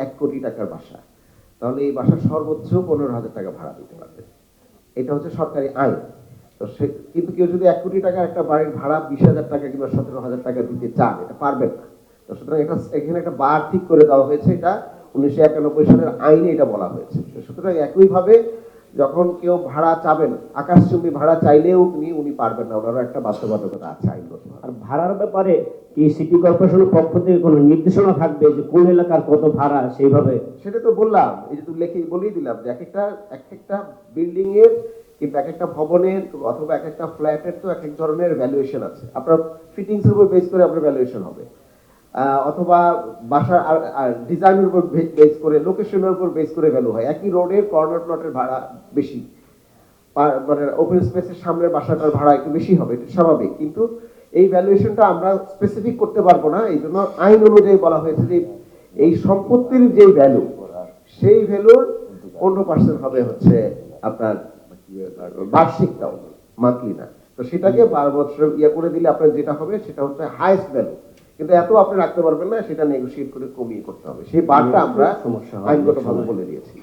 1 কোটি টাকার বাসা, তাহলে এই বাসার সর্বোচ্চ 15,000 টাকা ভাড়া দিতে পারবে। এটা হচ্ছে সরকারি আইন। তো সে কিন্তু কেউ যদি 1 কোটি টাকার একটা বাড়ির ভাড়া 20,000 টাকা কিংবা 17,000 টাকা দিতে চান, এটা পারবেন না। তো সুতরাং এটা এখানে একটা বার ঠিক করে দেওয়া হয়েছে, এটা 1991 সালের আইনে এটা বলা হয়েছে। সুতরাং একইভাবে যখন কেউ ভাড়া চাবেন, আকাশচুম্বী ভাড়া চাইলেও উনি পারবেন না, ওনারও একটা বাধ্যবাধকতা আছে আইনগত। আর ভাড়ার ব্যাপারে কি সিটি কর্পোরেশনের পক্ষ থেকে কোনো নির্দেশনা থাকবে যে কোন এলাকার কত ভাড়া সেইভাবে? সেটা তো বললাম, এই যে তুমি বলেই দিলাম যে এক একটা বিল্ডিং এর কিংবা এক একটা ভবনের অথবা এক একটা ফ্ল্যাটের তো এক এক ধরনের ভ্যালুয়েশন আছে। আপনার ফিটিংস এর উপর বেস করে আপনার ভ্যালুয়েশন হবে, অথবা বাসার ডিজাইনের উপর বেস করে, লোকেশনের উপর বেস করে ভ্যালু হয়। একই রোডের কর্নার প্লটের ভাড়া বেশি, মানে ওপেন স্পেসের সামনের বাসাটার ভাড়া একটু বেশি হবে, এটা স্বাভাবিক। কিন্তু এই ভ্যালুয়েশনটা আমরা স্পেসিফিক করতে পারবো না, এই জন্য আইন অনুযায়ী বলা হয়েছে যে এই সম্পত্তির যে ভ্যালু, সেই ভ্যালুর 15% হবে হচ্ছে আপনার বার্ষিকটাও, মান্থলি না। তো সেটাকে 12 বছর করে দিলে আপনার যেটা হবে সেটা হচ্ছে হাইয়েস্ট ভ্যালু। কিন্তু এত আপনি রাখতে পারবেন না, সেটা নেগোশিয়েট করে কমিয়ে করতে হবে। সেই বারটা আমরা আইনগতভাবে বলে দিয়েছি।